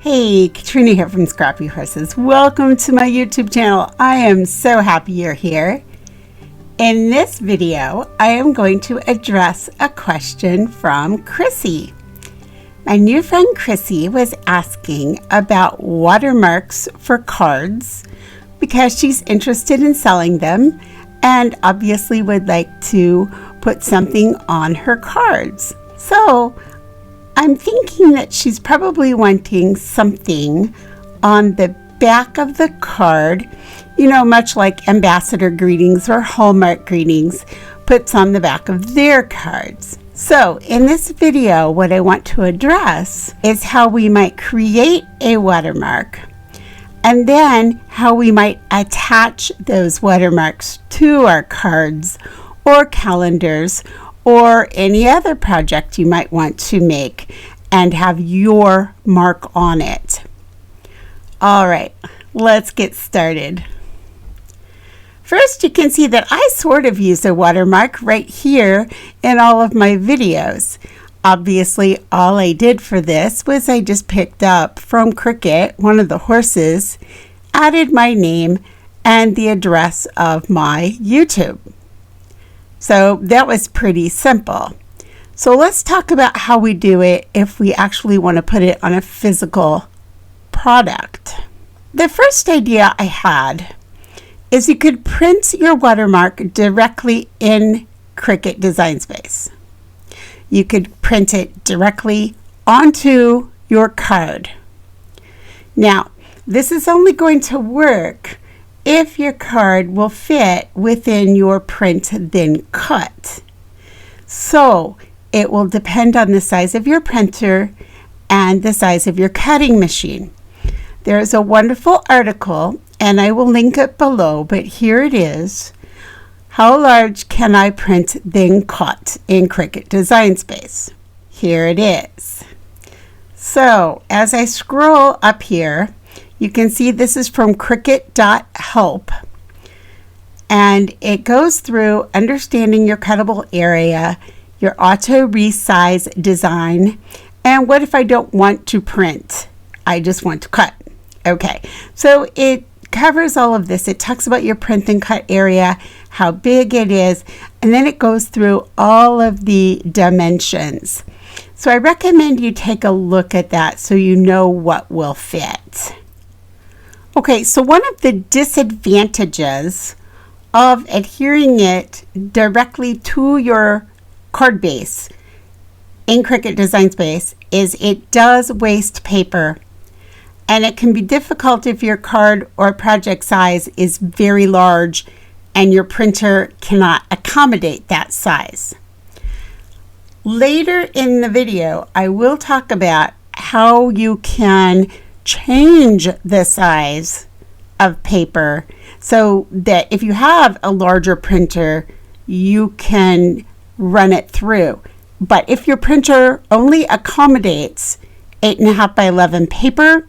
Hey, Katrina here from Scrappy Horses. Welcome to my YouTube channel. I am so happy you're here. In this video, I am going to address a question from Chrissy. My new friend Chrissy was asking about watermarks for cards because she's interested in selling them and obviously would like to put something on her cards. So I'm thinking that she's probably wanting something on the back of the card, much like ambassador greetings or Hallmark greetings puts on the back of their cards. So in this video, what I want to address is how we might create a watermark and then how we might attach those watermarks to our cards or calendars or any other project you might want to make and have your mark on it. All right, let's get started. First, you can see that I sort of use a watermark right here in all of my videos. Obviously, all I did for this was I just picked up from Cricut, one of the horses, added my name and the address of my YouTube. So that was pretty simple. So let's talk about how we do it if we actually want to put it on a physical product. The first idea I had is you could print your watermark directly in Cricut Design Space. You could print it directly onto your card. Now, this is only going to work if your card will fit within your print then cut. So it will depend on the size of your printer and the size of your cutting machine. There is a wonderful article, and I will link it below, but here it is. How large can I print then cut in Cricut Design Space? Here it is. So as I scroll up here, you can see this is from cricut.help, and it goes through understanding your cuttable area, your auto resize design, and what if I don't want to print? I just want to cut. Okay, so it covers all of this. It talks about your print and cut area, how big it is, and then it goes through all of the dimensions. So I recommend you take a look at that so you know what will fit. Okay, so one of the disadvantages of adhering it directly to your card base in Cricut Design Space is it does waste paper, and it can be difficult if your card or project size is very large and your printer cannot accommodate that size. Later in the video, I will talk about how you can change the size of paper so that if you have a larger printer, you can run it through. But if your printer only accommodates 8.5 by 11 paper,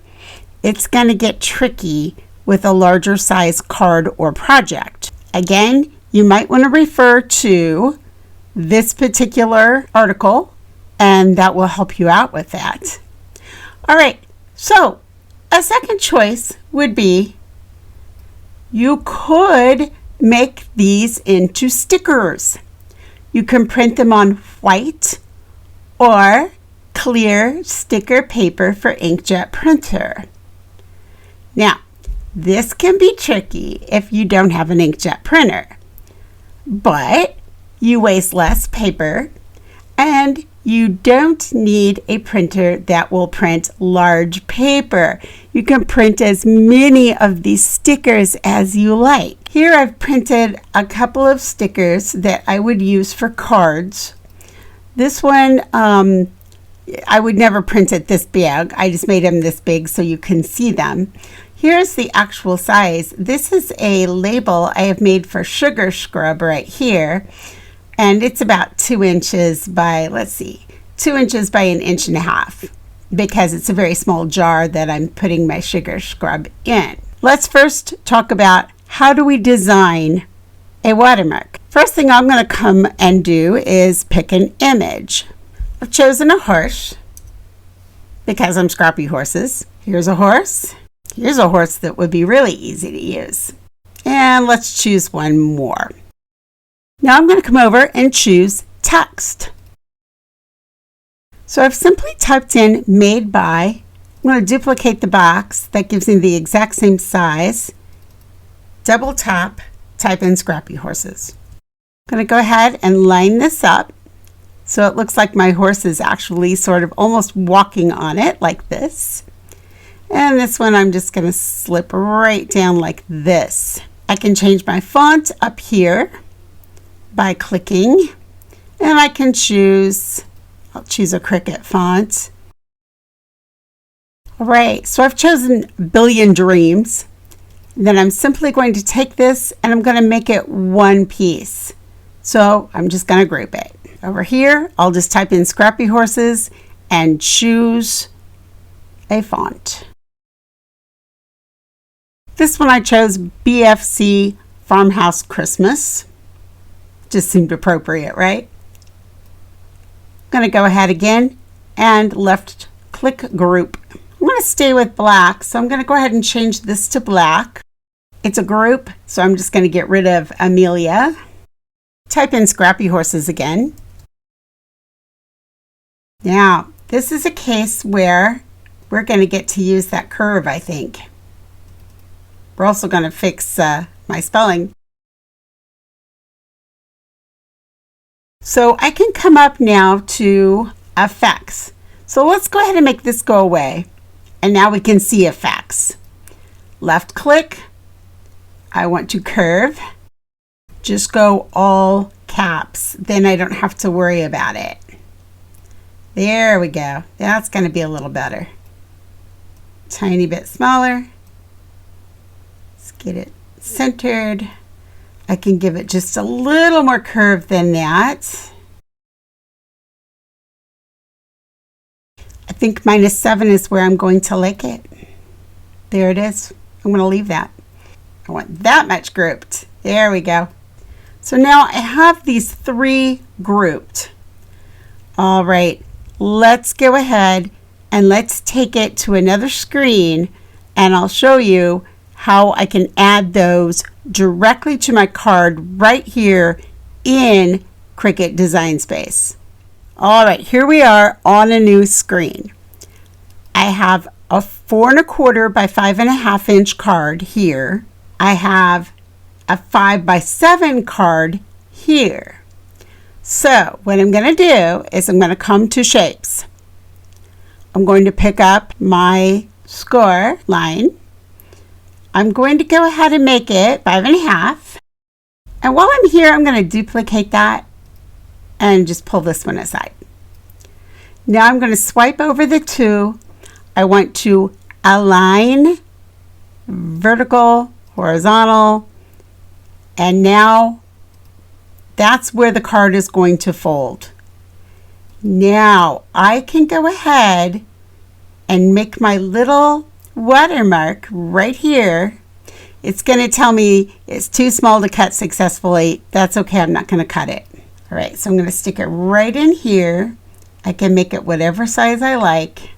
it's going to get tricky with a larger size card or project. Again, you might want to refer to this particular article, and that will help you out with that. All right, so a second choice would be you could make these into stickers. You can print them on white or clear sticker paper for inkjet printer. Now, this can be tricky if you don't have an inkjet printer, but you waste less paper and you don't need a printer that will print large paper. You can print as many of these stickers as you like. Here I've printed a couple of stickers that I would use for cards. This one, I would never print it this big. I just made them this big so you can see them. Here's the actual size. This is a label I have made for sugar scrub right here. And it's about 2 inches by, 2 inches by 1.5 inches because it's a very small jar that I'm putting my sugar scrub in. Let's first talk about how do we design a watermark. First thing I'm going to come and do is pick an image. I've chosen a horse because I'm Scrappy Horses. Here's a horse. Here's a horse that would be really easy to use. And let's choose one more. Now I'm going to come over and choose text. So I've simply typed in made by. I'm going to duplicate the box. That gives me the exact same size. Double tap, type in ScrappyHorses. I'm going to go ahead and line this up so it looks like my horse is actually sort of almost walking on it like this. And this one I'm just going to slip right down like this. I can change my font up here by clicking, and I can choose, I'll choose a Cricut font. All right, so I've chosen Billion Dreams. Then I'm simply going to take this and I'm going to make it one piece. So I'm just going to group it. Over here, I'll just type in ScrappyHorses and choose a font. This one I chose BFC Farmhouse Christmas. Just seemed appropriate, right? I'm going to go ahead again and left click group. I'm going to stay with black, so I'm going to go ahead and change this to black. It's a group, so I'm just going to get rid of Amelia. Type in ScrappyHorses again. Now, this is a case where we're going to get to use that curve, I think. We're also going to fix my spelling. So I can come up now to effects. So let's go ahead and make this go away. And now we can see effects. Left click. I want to curve. Just go all caps. Then I don't have to worry about it. There we go. That's going to be a little better. Tiny bit smaller. Let's get it centered. I can give it just a little more curve than that. I think -7 is where I'm going to like it. There it is. I'm going to leave that. I want that much grouped. There we go. So now I have these 3 grouped. All right, let's go ahead and let's take it to another screen and I'll show you how I can add those directly to my card right here in Cricut Design Space. All right, here we are on a new screen. I have a 4 1/4 by 5 1/2 inch card here. I have a 5 by 7 card here. So what I'm going to do is I'm going to come to shapes. I'm going to pick up my score line. I'm going to go ahead and make it 5 1/2. And while I'm here, I'm going to duplicate that and just pull this one aside. Now I'm going to swipe over the 2. I want to align, vertical, horizontal, and now that's where the card is going to fold. Now I can go ahead and make my little watermark right here. It's going to tell me it's too small to cut successfully. That's okay, I'm not going to cut it. All right, so I'm going to stick it right in here. I can make it whatever size I like.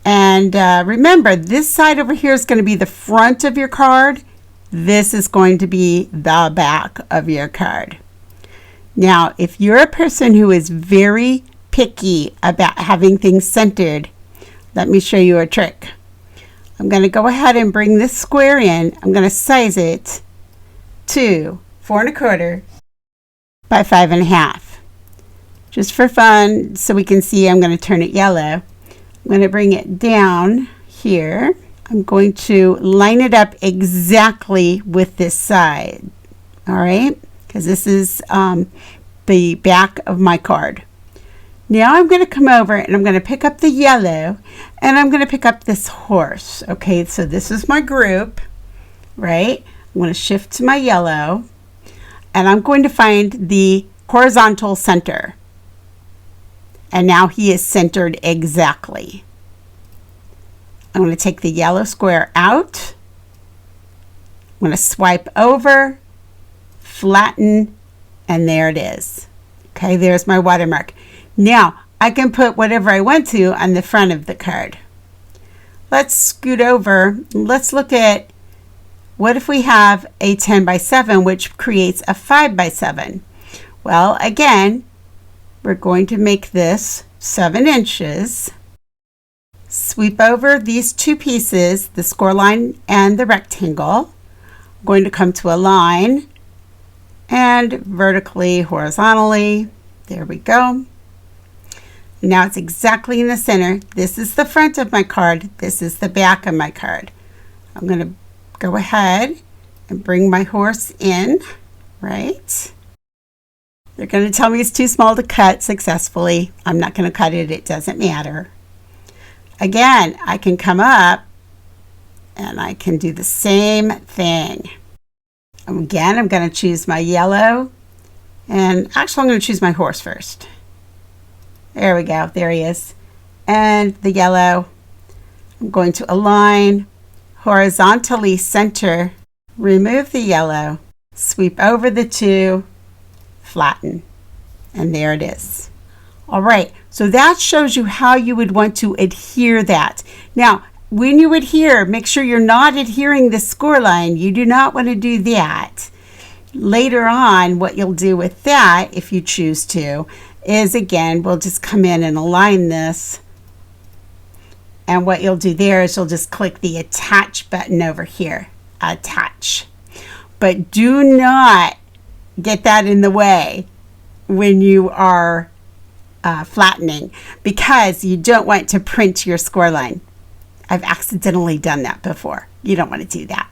And remember, this side over here is going to be the front of your card. This is going to be the back of your card. Now, if you're a person who is very picky about having things centered, let me show you a trick. I'm going to go ahead and bring this square in. I'm going to size it to 4 1/4 by 5 1/2. Just for fun, so we can see, I'm going to turn it yellow. I'm going to bring it down here. I'm going to line it up exactly with this side. All right, because this is the back of my card. Now I'm going to come over and I'm going to pick up the yellow and I'm going to pick up this horse. Okay, so this is my group, right? I'm going to shift to my yellow and I'm going to find the horizontal center. And now he is centered exactly. I'm going to take the yellow square out. I'm going to swipe over, flatten, and there it is. Okay, there's my watermark. Now, I can put whatever I want to on the front of the card. let's scoot over. Let's look at what if we have a 10 by 7, which creates a 5 by 7. Well, again, we're going to make this 7 inches. Sweep over these two pieces, the score line and the rectangle. I'm going to come to a line and vertically, horizontally. There we go. Now it's exactly in the center. This is the front of my card. This is the back of my card. I'm going to go ahead and bring my horse in, right? They're going to tell me it's too small to cut successfully. I'm not going to cut it. It doesn't matter. Again, I can come up and I can do the same thing. Again, I'm going to choose my yellow, and actually I'm going to choose my horse first. There we go. There he is. And the yellow, I'm going to align, horizontally center, remove the yellow, sweep over the two, flatten, and there it is. All right, so that shows you how you would want to adhere that. Now, when you adhere, make sure you're not adhering the score line. You do not want to do that. Later on, what you'll do with that, if you choose to, is again, we'll just come in and align this. And what you'll do there is you'll just click the attach button over here, attach. But do not get that in the way when you are flattening, because you don't want to print your score line. I've accidentally done that before. You don't want to do that.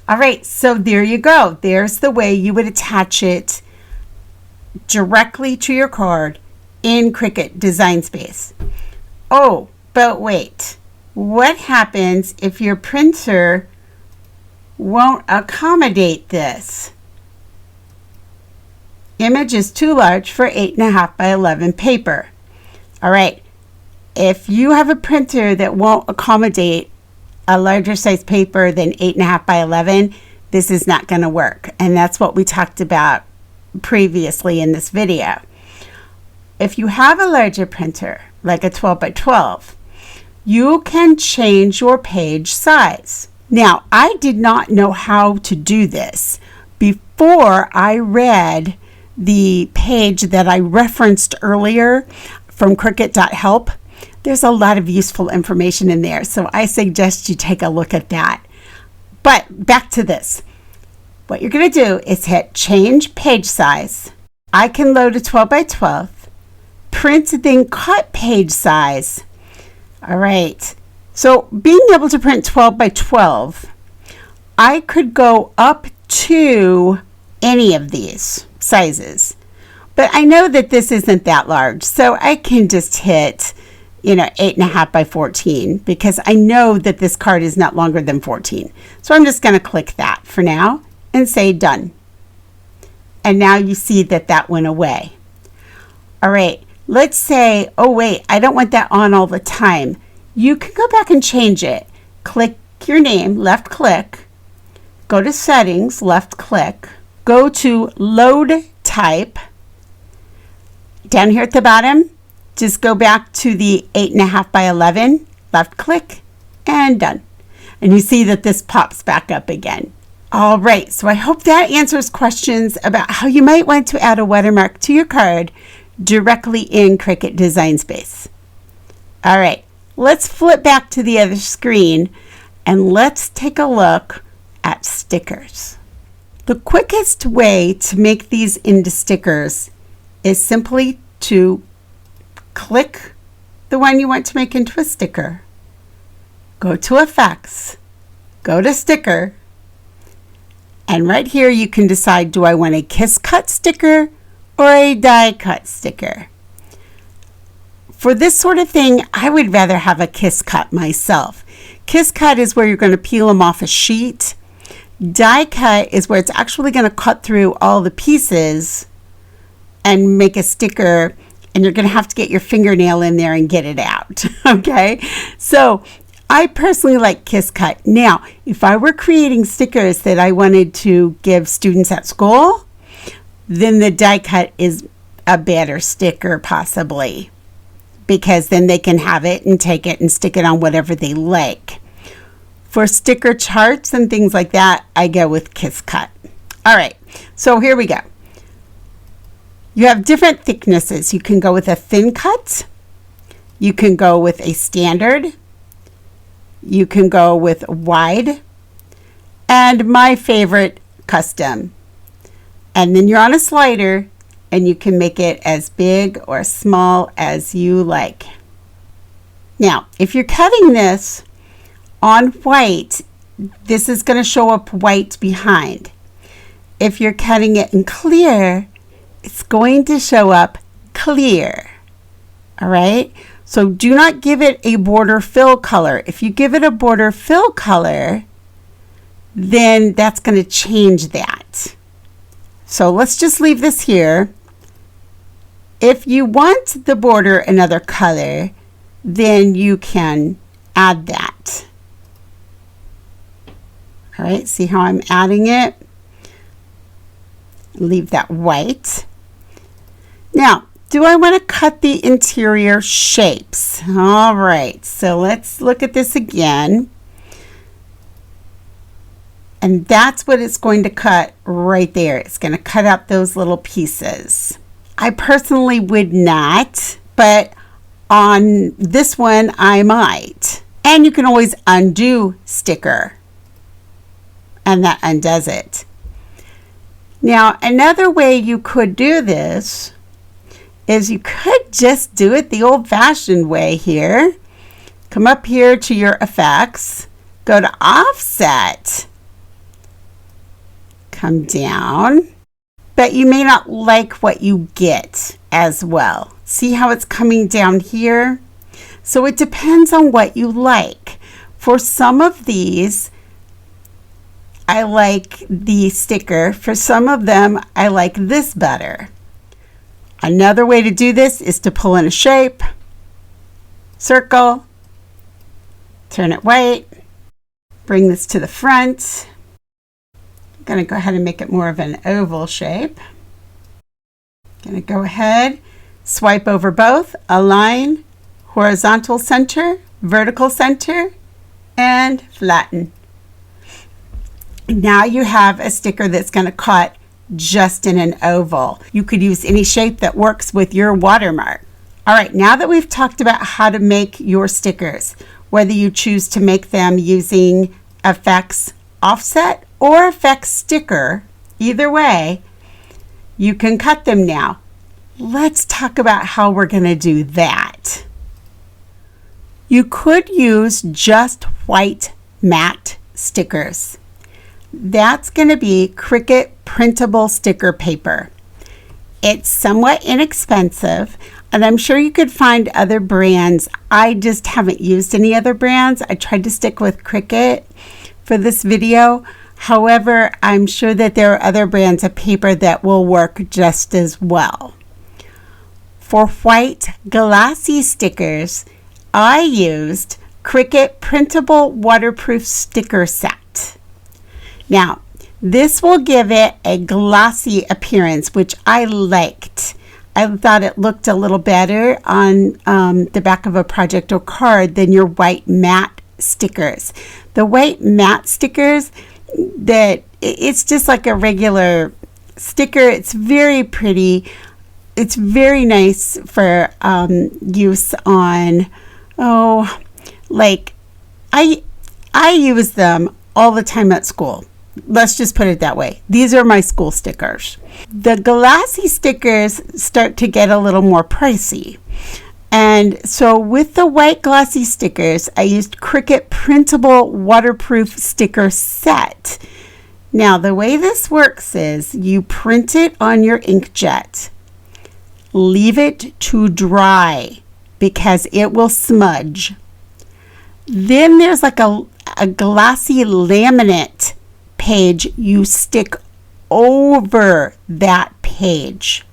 All right, so there you go. There's the way you would attach it directly to your card in Cricut Design Space. Oh, but wait. What happens if your printer won't accommodate this? Image is too large for 8.5 by 11 paper. All right, if you have a printer that won't accommodate a larger size paper than 8.5 by 11, this is not going to work. And that's what we talked about previously in this video. If you have a larger printer, like a 12 by 12, you can change your page size. Now, I did not know how to do this before I read the page that I referenced earlier from cricut.help. There's a lot of useful information in there, so I suggest you take a look at that. But back to this. What you're going to do is hit change page size. I can load a 12 by 12, print, then cut page size. All right, so being able to print 12 by 12, I could go up to any of these sizes, but I know that this isn't that large, so I can just hit 8.5 by 14, because I know that this card is not longer than 14. So I'm just going to click that for now and say done. And now you see that that went away. All right, let's say, oh wait, I don't want that on all the time. You can go back and change it. Click your name, left click, go to settings, left click, go to load type. Down here at the bottom, just go back to the 8.5 by 11, left click, and done. And you see that this pops back up again. All right, so I hope that answers questions about how you might want to add a watermark to your card directly in Cricut Design Space. All right, let's flip back to the other screen and let's take a look at stickers. The quickest way to make these into stickers is simply to click the one you want to make into a sticker, go to Effects, go to Sticker, and right here you can decide, do I want a kiss cut sticker or a die cut sticker? For this sort of thing, I would rather have a kiss cut myself. Kiss cut is where you're going to peel them off a sheet. Die cut is where it's actually going to cut through all the pieces and make a sticker, and you're going to have to get your fingernail in there and get it out. Okay, so I personally like kiss cut. Now, if I were creating stickers that I wanted to give students at school, then the die cut is a better sticker possibly. because then they can have it and take it and stick it on whatever they like. For sticker charts and things like that, I go with Cricut. All right, so here we go. You have different thicknesses. You can go with a thin cut. You can go with a standard. You can go with wide. And my favorite, custom. And then you're on a slider and you can make it as big or small as you like. Now, if you're cutting this on white, this is going to show up white behind. If you're cutting it in clear, it's going to show up clear. All right, so do not give it a border fill color. If you give it a border fill color, then that's going to change that. So let's just leave this here. If you want the border another color, then you can add that. All right, see how I'm adding it? Leave that white. Now, do I want to cut the interior shapes? All right, so let's look at this again. And that's what it's going to cut right there. It's going to cut out those little pieces. I personally would not, but on this one, I might. And you can always undo sticker. And that undoes it. Now, another way you could do this is you could just do it the old-fashioned way here. Come up here to your effects, go to offset, come down, but you may not like what you get as well. See how it's coming down here? So it depends on what you like. For some of these, I like the sticker. For some of them, I like this better. Another way to do this is to pull in a shape, circle, turn it white, bring this to the front. I'm going to go ahead and make it more of an oval shape. Going to go ahead, swipe over both, align, horizontal center, vertical center, and flatten. Now you have a sticker that's going to cut just in an oval. You could use any shape that works with your watermark. All right, now that we've talked about how to make your stickers, whether you choose to make them using effects offset or effects sticker, either way, you can cut them now. Let's talk about how we're going to do that. You could use just white matte stickers. That's going to be Cricut printable sticker paper. It's somewhat inexpensive, and I'm sure you could find other brands. I just haven't used any other brands. I tried to stick with Cricut for this video. However, I'm sure that there are other brands of paper that will work just as well. For white glossy stickers, I used Cricut printable waterproof sticker set. Now, this will give it a glossy appearance, which I liked. I thought it looked a little better on the back of a project or card than your white matte stickers. The white matte stickers, it's just like a regular sticker. It's very pretty. It's very nice for use on, like I use them all the time at school. Let's just put it that way. These are my school stickers. The glossy stickers start to get a little more pricey. And so with the white glossy stickers, I used Cricut printable waterproof sticker set. Now, the way this works is you print it on your inkjet. Leave it to dry because it will smudge. Then there's like a glossy laminate page you stick over that page.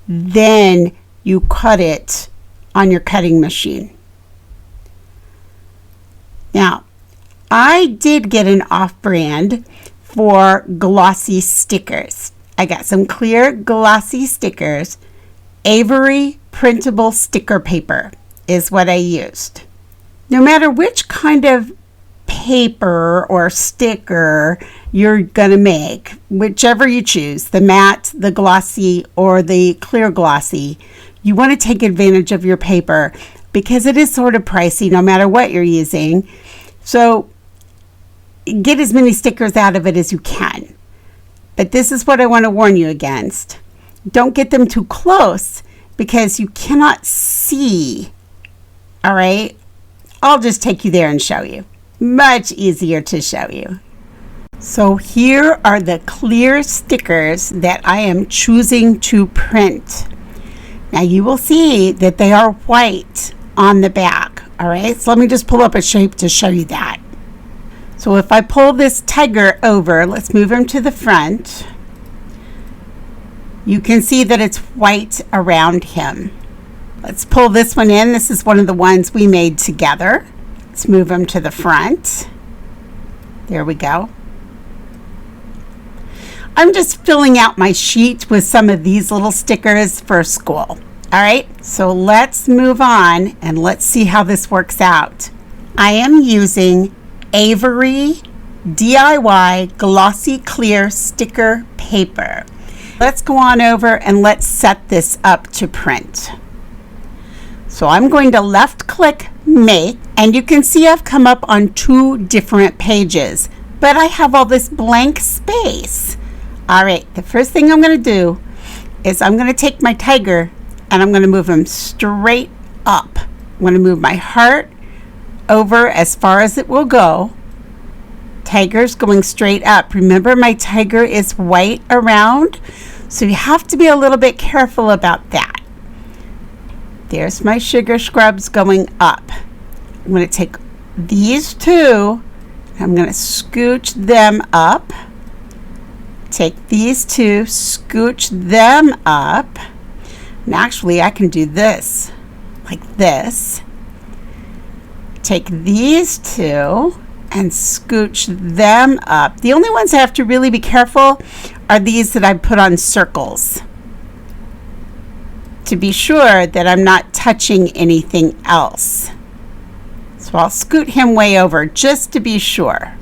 Then you cut it on your cutting machine. Now, I did get an off-brand for glossy stickers. I got some clear glossy stickers Avery printable sticker paper is what I used. No matter which kind of paper or sticker you're going to make, whichever you choose, the matte, the glossy, or the clear glossy, you want to take advantage of your paper because it is sort of pricey no matter what you're using. So get as many stickers out of it as you can. But this is what I want to warn you against. Don't get them too close because you cannot see. All right? I'll just take you there and show you. Much easier to show you. So here are the clear stickers that I am choosing to print. Now you will see that they are white on the back. All right? So let me just pull up a shape to show you that. So if I pull this tiger over, let's move him to the front. You can see that it's white around him. Let's pull this one in. This is one of the ones we made together. Let's move him to the front. There we go. I'm just filling out my sheet with some of these little stickers for school. All right, so let's move on and let's see how this works out. I am using Avery DIY glossy clear sticker paper. Let's go on over and let's set this up to print. So I'm going to left click make, and you can see I've come up on 2 different pages, but I have all this blank space. All right, the first thing I'm going to do is I'm going to take my tiger and I'm going to move him straight up. I'm going to move my heart over as far as it will go. Tiger's going straight up. Remember, my tiger is white around, so you have to be a little bit careful about that. There's my sugar scrubs going up. I'm going to take these 2, I'm going to scooch them up. Take these 2, scooch them up. And actually, I can do this, like this. Take these 2 and scooch them up. The only ones I have to really be careful are these that I put on circles, to be sure that I'm not touching anything else. So I'll scoot him way over just to be sure.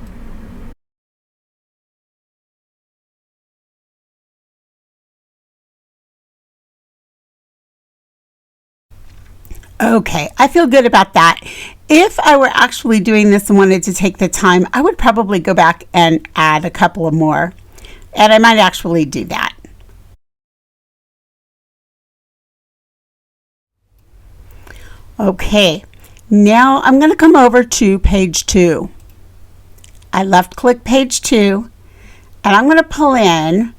Okay, I feel good about that. If I were actually doing this and wanted to take the time, I would probably go back and add a couple of more. And I might actually do that. Okay, now I'm going to come over to page 2. I left click page 2, and I'm going to pull in,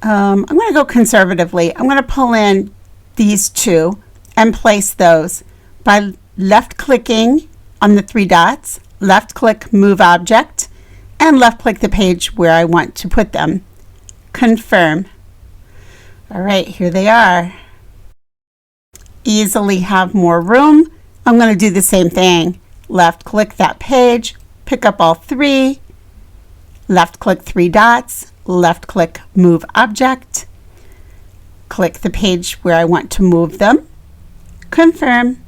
I'm going to go conservatively. I'm going to pull in these 2 and place those by left clicking on the 3 dots, left click move object, and left click the page where I want to put them. Confirm. All right, here they are. Easily have more room. I'm going to do the same thing. Left click that page, pick up all 3, left click 3 dots, left click move object, click the page where I want to move them, confirm,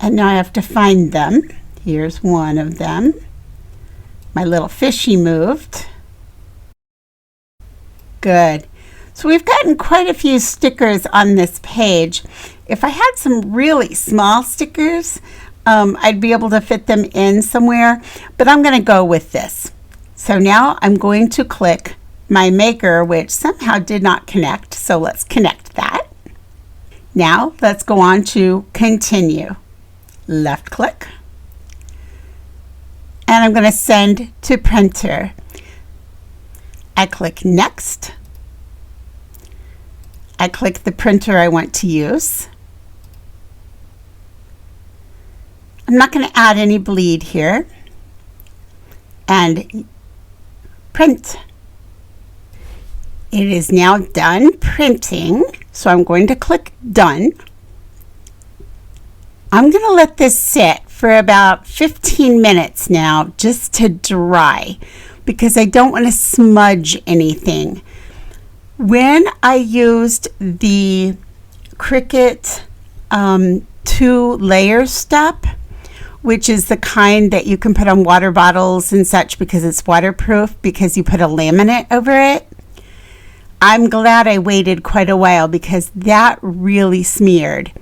and now I have to find them. Here's one of them. My little fishy moved. Good. So we've gotten quite a few stickers on this page. If I had some really small stickers, I'd be able to fit them in somewhere, but I'm going to go with this. So now I'm going to click my maker, which somehow did not connect, so let's connect that. Now let's go on to continue. Left click, and I'm going to send to printer. I click next. I click the printer I want to use. I'm not going to add any bleed here. And print. It is now done printing, so I'm going to click done. I'm going to let this sit for about 15 minutes now just to dry because I don't want to smudge anything. When I used the Cricut 2-layer step, which is the kind that you can put on water bottles and such because it's waterproof because you put a laminate over it. I'm glad I waited quite a while because that really smeared.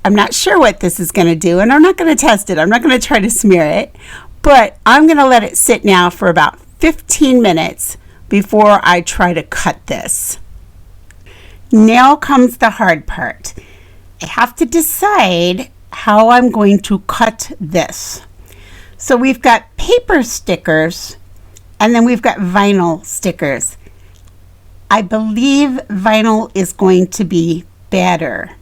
I'm not sure what this is going to do, and I'm not going to test it. I'm not going to try to smear it, but I'm going to let it sit now for about 15 minutes before I try to cut this. Now comes the hard part. I have to decide how I'm going to cut this. So we've got paper stickers, and then we've got vinyl stickers. I believe vinyl is going to be better.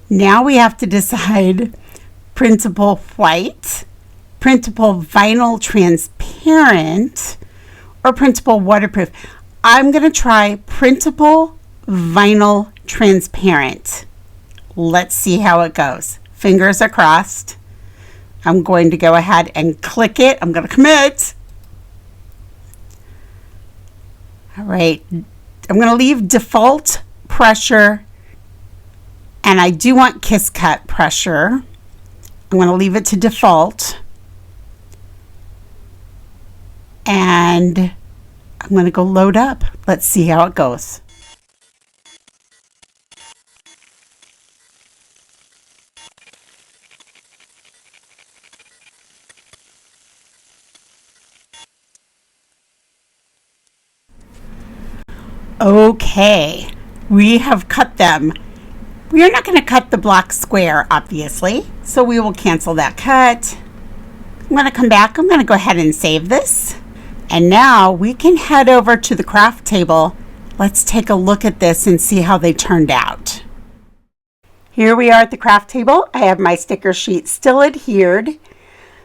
Now we have to decide printable white, printable vinyl transparent, or printable waterproof. I'm going to try printable vinyl transparent. Let's see how it goes. Fingers are crossed. I'm going to go ahead and click it. I'm going to commit. All right. I'm going to leave default pressure, and I do want kiss cut pressure. I'm going to leave it to default, and I'm going to go load up. Let's see how it goes. Okay, we have cut them. We are not going to cut the block square, obviously, so we will cancel that cut. I'm going to come back. I'm going to go ahead and save this. And now we can head over to the craft table. Let's take a look at this and see how they turned out. Here we are at the craft table. I have my sticker sheet still adhered.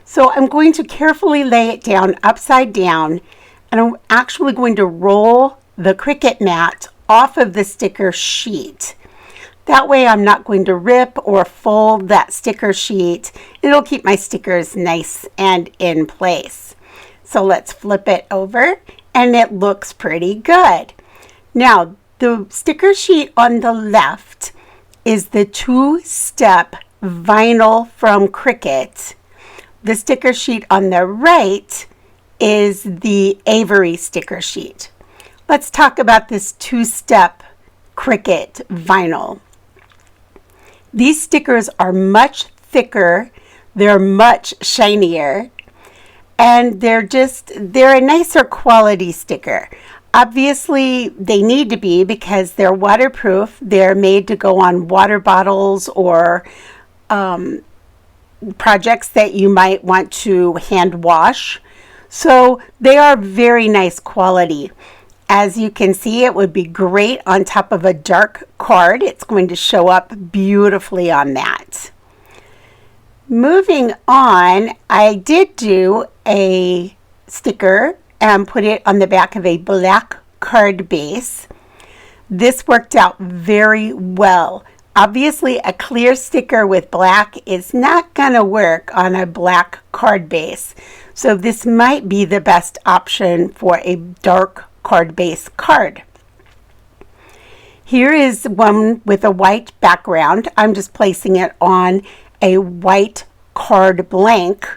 So I'm going to carefully lay it down upside down, and I'm actually going to roll the Cricut mat off of the sticker sheet. That way I'm not going to rip or fold that sticker sheet. It'll keep my stickers nice and in place. So let's flip it over, and it looks pretty good. Now, the sticker sheet on the left is the 2-step vinyl from Cricut. The sticker sheet on the right is the Avery sticker sheet. Let's talk about this 2-step Cricut vinyl. These stickers are much thicker, they're much shinier, and they're a nicer quality sticker. Obviously, they need to be because they're waterproof. They're made to go on water bottles or projects that you might want to hand wash. So they are very nice quality. As you can see, it would be great on top of a dark card. It's going to show up beautifully on that. Moving on, I did do a sticker and put it on the back of a black card base. This worked out very well. Obviously, a clear sticker with black is not going to work on a black card base. So this might be the best option for a dark card base card. Here is one with a white background. I'm just placing it on a white card blank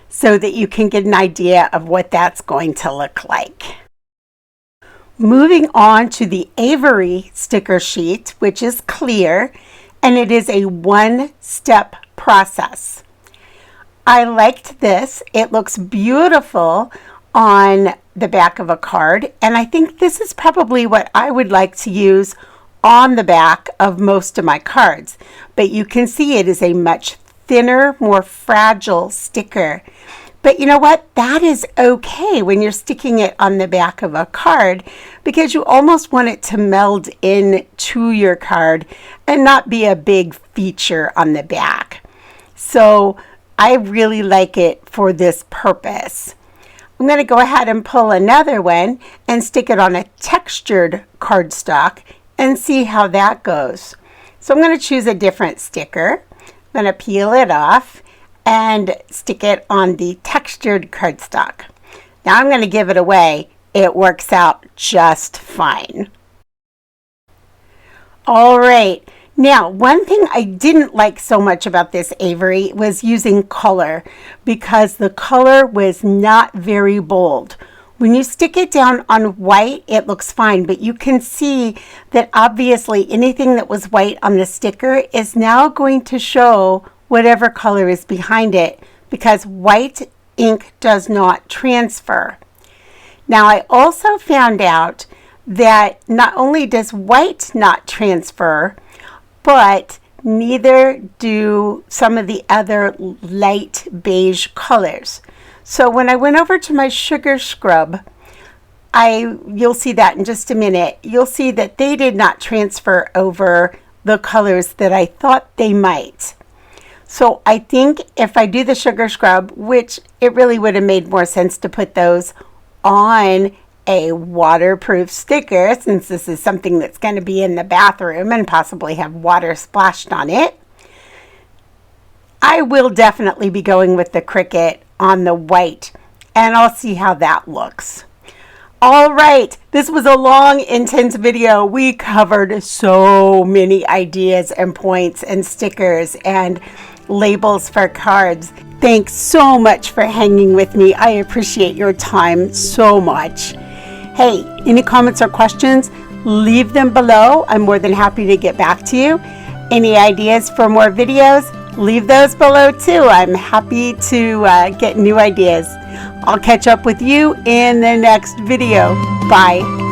so that you can get an idea of what that's going to look like. Moving on to the Avery sticker sheet, which is clear, and it is a 1-step process. I liked this. It looks beautiful on the back of a card, and I think this is probably what I would like to use on the back of most of my cards. But you can see it is a much thinner, more fragile sticker. But you know what? That is okay when you're sticking it on the back of a card because you almost want it to meld in to your card and not be a big feature on the back. So I really like it for this purpose. I'm going to go ahead and pull another one and stick it on a textured cardstock and see how that goes. So I'm going to choose a different sticker. I'm going to peel it off and stick it on the textured cardstock. Now I'm going to give it away. It works out just fine. All right, Now, one thing I didn't like so much about this Avery was using color, because the color was not very bold. When you stick it down on white, it looks fine, but you can see that obviously anything that was white on the sticker is now going to show whatever color is behind it, because white ink does not transfer. Now, I also found out that not only does white not transfer, but neither do some of the other light beige colors. So when I went over to my sugar scrub, you'll see that in just a minute, you'll see that they did not transfer over the colors that I thought they might. So I think if I do the sugar scrub, which it really would have made more sense to put those on a waterproof sticker, since this is something that's going to be in the bathroom and possibly have water splashed on it. I will definitely be going with the Cricut on the white, and I'll see how that looks. All right, this was a long, intense video. We covered so many ideas and points and stickers and labels for cards. Thanks so much for hanging with me. I appreciate your time so much. Hey, any comments or questions, leave them below. I'm more than happy to get back to you. Any ideas for more videos, leave those below too. I'm happy to get new ideas. I'll catch up with you in the next video. Bye.